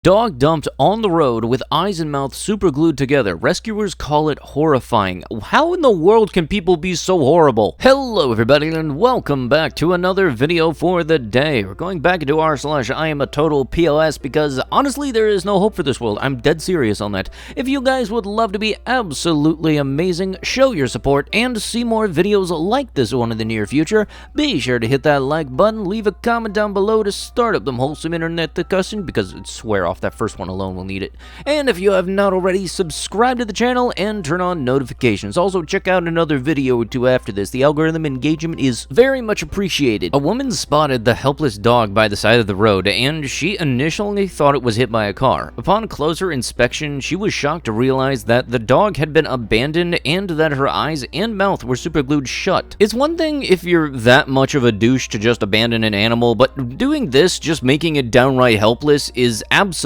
Dog dumped on the road with eyes and mouth super glued together. Rescuers call it horrifying. How in the world can people be so horrible? Hello everybody and welcome back to another video for the day. We're going back into r/iamatotalpos because honestly there is no hope for this world. I'm dead serious on that. If you guys would love to be absolutely amazing, show your support, and see more videos like this one in the near future, be sure to hit that like button, leave a comment down below to start up them wholesome internet discussion because I swear off that first one alone will need it. And if you have not already, subscribe to the channel and turn on notifications. Also check out another video or two after this. The algorithm engagement is very much appreciated. A woman spotted the helpless dog by the side of the road and she initially thought it was hit by a car. Upon closer inspection, she was shocked to realize that the dog had been abandoned and that her eyes and mouth were superglued shut. It's one thing if you're that much of a douche to just abandon an animal, but doing this, just making it downright helpless, is absolutely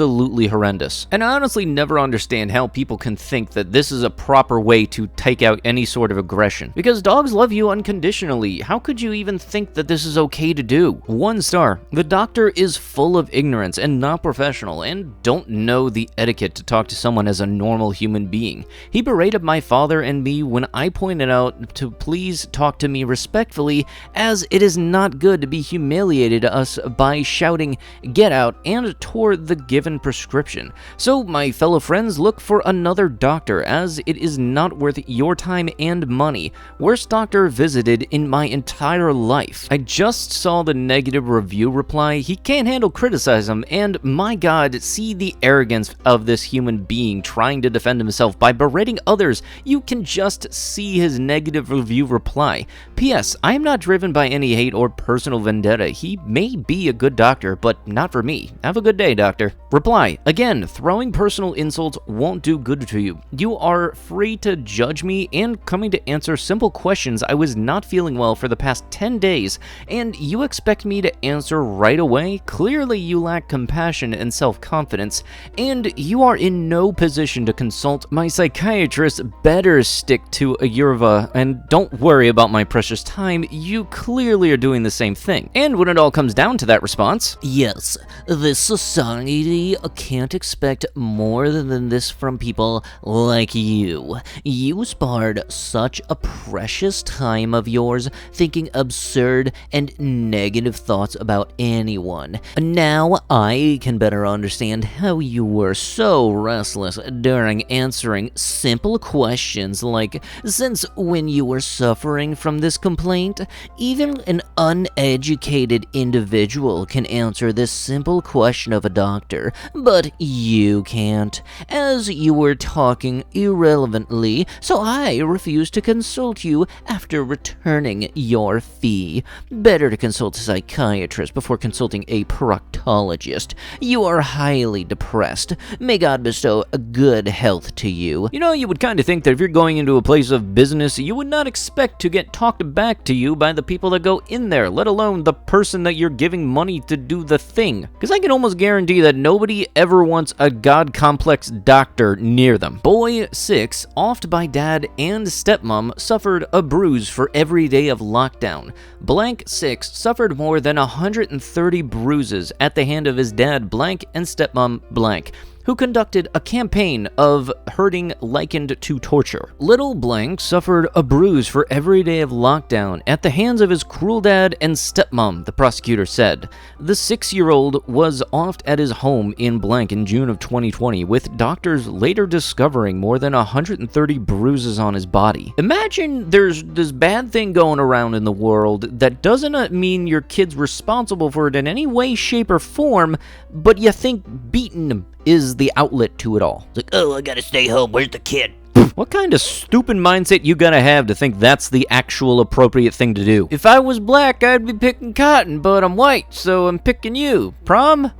horrendous. And I honestly never understand how people can think that this is a proper way to take out any sort of aggression. Because dogs love you unconditionally. How could you even think that this is okay to do? 1 star. The doctor is full of ignorance and not professional and don't know the etiquette to talk to someone as a normal human being. He berated my father and me when I pointed out to please talk to me respectfully, as it is not good to be humiliated to us by shouting "get out" and tore the given prescription. So my fellow friends, look for another doctor, as it is not worth your time and money. Worst doctor visited in my entire life. I just saw the negative review reply. He can't handle criticism, and my god, see the arrogance of this human being trying to defend himself by berating others. You can just see his negative review reply. P.S. I am not driven by any hate or personal vendetta. He may be a good doctor, but not for me. Have a good day, doctor. Reply. Again, throwing personal insults won't do good to you. You are free to judge me and coming to answer simple questions. I was not feeling well for the past 10 days, and you expect me to answer right away? Clearly you lack compassion and self-confidence, and you are in no position to consult my psychiatrist. Better stick to a Yerva, and don't worry about my precious time. You clearly are doing the same thing. And when it all comes down to that response, yes, this society can't expect more than this from people like you. You spared such a precious time of yours thinking absurd and negative thoughts about anyone. Now I can better understand how you were so restless during answering simple questions like, since when you were suffering from this complaint? Even an uneducated individual can answer this simple question of a doctor, but you can't, as you were talking irrelevantly, so I refuse to consult you after returning your fee. Better to consult a psychiatrist before consulting a proctologist. You are highly depressed. May God bestow a good health to you. You know, you would kind of think that if you're going into a place of business, you would not expect to get talked back to you by the people that go in there, let alone the person that you're giving money to do the thing. Because I can almost guarantee that nobody ever wants a god-complex doctor near them. Boy 6, offed by dad and stepmom, suffered a bruise for every day of lockdown. Blank 6 suffered more than 130 bruises at the hand of his dad blank and stepmom blank, who conducted a campaign of hurting likened to torture. Little blank suffered a bruise for every day of lockdown at the hands of his cruel dad and stepmom, the prosecutor said. The 6-year-old was offed at his home in blank in June of 2020, with doctors later discovering more than 130 bruises on his body. Imagine there's this bad thing going around in the world that doesn't mean your kid's responsible for it in any way, shape, or form, but you think beating him is the outlet to it all. It's like, oh, I gotta stay home, where's the kid? What kind of stupid mindset you gotta have to think that's the actual appropriate thing to do? If I was black, I'd be picking cotton, but I'm white, so I'm picking you. Prom?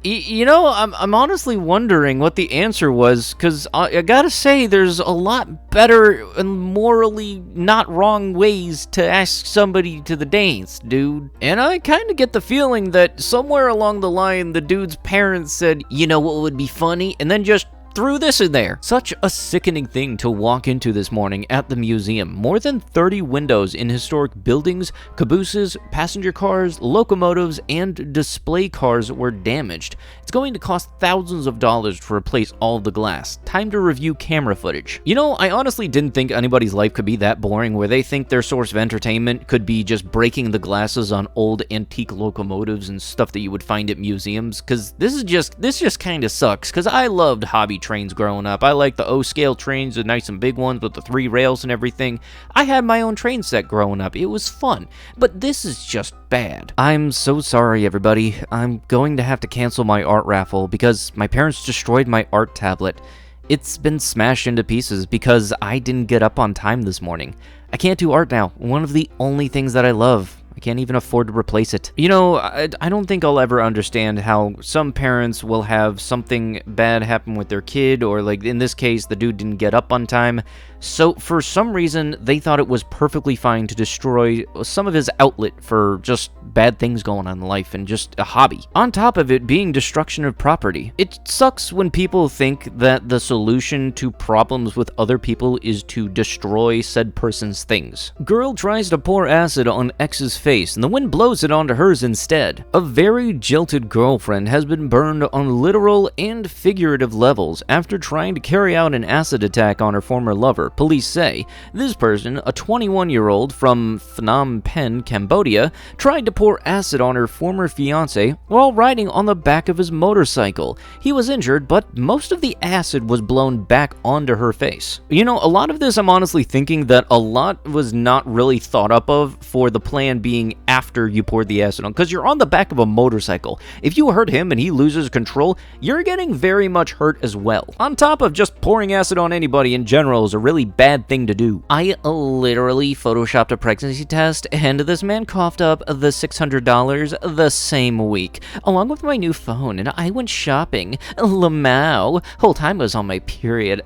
You know, I'm honestly wondering what the answer was, because I gotta say, there's a lot better and morally not wrong ways to ask somebody to the dance, dude. And I kind of get the feeling that somewhere along the line, the dude's parents said, you know what would be funny? And then just threw this in there. Such a sickening thing to walk into this morning at the museum. More than 30 windows in historic buildings, cabooses, passenger cars, locomotives, and display cars were damaged. It's going to cost thousands of dollars to replace all of the glass. Time to review camera footage. You know, I honestly didn't think anybody's life could be that boring where they think their source of entertainment could be just breaking the glasses on old antique locomotives and stuff that you would find at museums, because this just kind of sucks, because I loved hobby trains growing up. I like the O-scale trains, the nice and big ones with the 3 rails and everything. I had my own train set growing up. It was fun, but this is just bad. I'm so sorry, everybody. I'm going to have to cancel my art raffle because my parents destroyed my art tablet. It's been smashed into pieces because I didn't get up on time this morning. I can't do art now, one of the only things that I love. I can't even afford to replace it. You know, I don't think I'll ever understand how some parents will have something bad happen with their kid, or like in this case, the dude didn't get up on time. So for some reason, they thought it was perfectly fine to destroy some of his outlet for just bad things going on in life and just a hobby. On top of it being destruction of property. It sucks when people think that the solution to problems with other people is to destroy said person's things. Girl tries to pour acid on ex's face and the wind blows it onto hers instead. A very jilted girlfriend has been burned on literal and figurative levels after trying to carry out an acid attack on her former lover. Police say this person, a 21-year-old from Phnom Penh, Cambodia, tried to pour acid on her former fiancé while riding on the back of his motorcycle. He was injured, but most of the acid was blown back onto her face. You know, a lot of this I'm honestly thinking that a lot was not really thought up of for the plan being after you poured the acid on, because you're on the back of a motorcycle. If you hurt him and he loses control, you're getting very much hurt as well. On top of just pouring acid on anybody in general is a really bad thing to do. I literally photoshopped a pregnancy test and this man coughed up the $600 the same week, along with my new phone, and I went shopping. Lamau. Whole time I was on my period.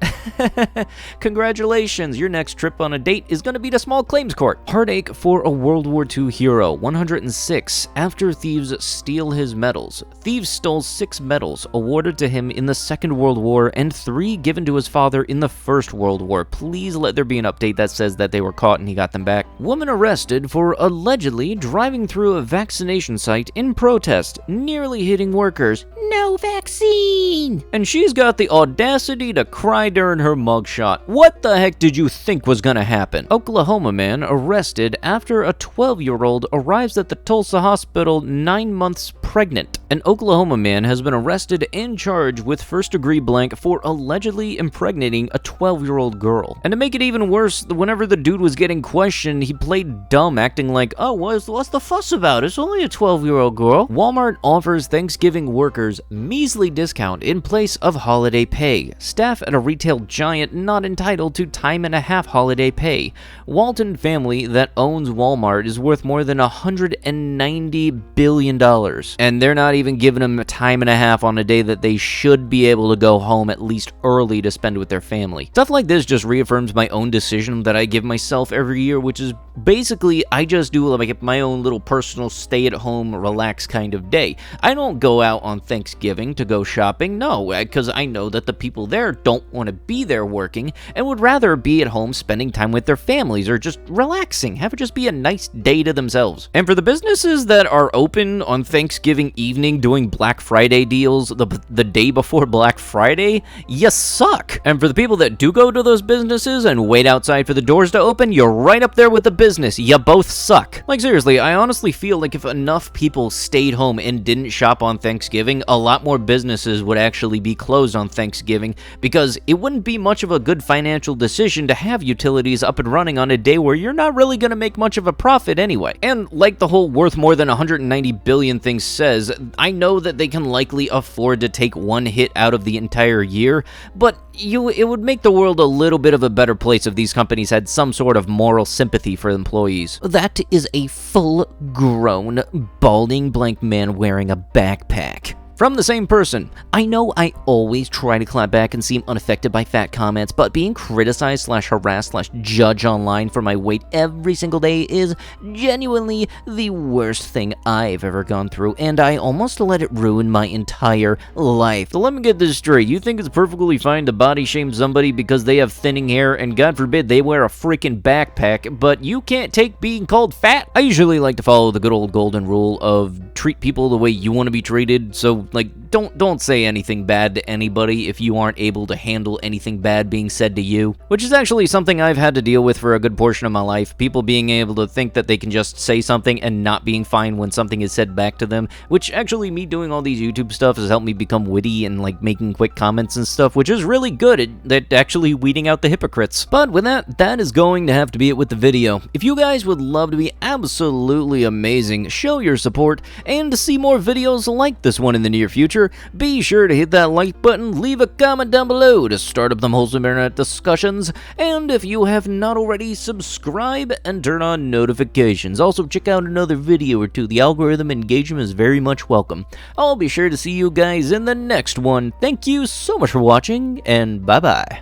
Congratulations, your next trip on a date is going to be to small claims court. Heartache for a World War II hero, 106, after thieves steal his medals. Thieves stole 6 medals awarded to him in the Second World War and 3 given to his father in the First World War. Please let there be an update that says that they were caught and he got them back. Woman arrested for allegedly driving through a vaccination site in protest, nearly hitting workers. No vaccine! And she's got the audacity to cry during her mugshot. What the heck did you think was gonna happen? Oklahoma man arrested after a 12-year-old arrives at the Tulsa hospital 9 months pregnant. An Oklahoma man has been arrested and charged with first-degree blank for allegedly impregnating a 12-year-old girl. And to make it even worse, whenever the dude was getting questioned, he played dumb, acting like, oh, what's the fuss about? It's only a 12-year-old girl. Walmart offers Thanksgiving workers measly discount in place of holiday pay. Staff at a retail giant not entitled to time and a half holiday pay. Walton family that owns Walmart is worth more than $190 billion. And they're not even giving them time and a half on a day that they should be able to go home at least early to spend with their family. Stuff like this just reaffirms my own decision that I give myself every year, which is basically I just do like my own little personal stay-at-home, relax kind of day. I don't go out on Thanksgiving to go shopping, no, because I know that the people there don't want to be there working and would rather be at home spending time with their families or just relaxing, have it just be a nice day to themselves. And for the businesses that are open on Thanksgiving evening doing Black Friday deals the day before Black Friday, you suck. And for the people that do go to those businesses and wait outside for the doors to open, you're right up there with the business. You both suck. Like seriously, I honestly feel like if enough people stayed home and didn't shop on Thanksgiving, a lot more businesses would actually be closed on Thanksgiving, because it wouldn't be much of a good financial decision to have utilities up and running on a day where you're not really going to make much of a profit anyway. And like the whole worth more than 190 billion thing says, I know that they can likely afford to take one hit out of the entire year, but it would make the world a little bit of a better place if these companies had some sort of moral sympathy for employees. That is a full-grown, balding blank man wearing a backpack. From the same person, I know I always try to clap back and seem unaffected by fat comments, but being criticized / harassed / judged online for my weight every single day is genuinely the worst thing I've ever gone through, and I almost let it ruin my entire life. So let me get this straight. You think it's perfectly fine to body shame somebody because they have thinning hair and God forbid they wear a freaking backpack, but you can't take being called fat? I usually like to follow the good old golden rule of treat people the way you want to be treated, so don't say anything bad to anybody if you aren't able to handle anything bad being said to you, which is actually something I've had to deal with for a good portion of my life. People being able to think that they can just say something and not being fine when something is said back to them, which actually me doing all these YouTube stuff has helped me become witty and making quick comments and stuff, which is really good at actually weeding out the hypocrites. But with that is going to have to be it with the video. If you guys would love to be absolutely amazing, show your support, and to see more videos like this one in the near future, be sure to hit that like button, leave a comment down below to start up them wholesome internet discussions, and if you have not already, subscribe and turn on notifications. Also, check out another video or two. The algorithm engagement is very much welcome. I'll be sure to see you guys in the next one. Thank you so much for watching, and bye-bye.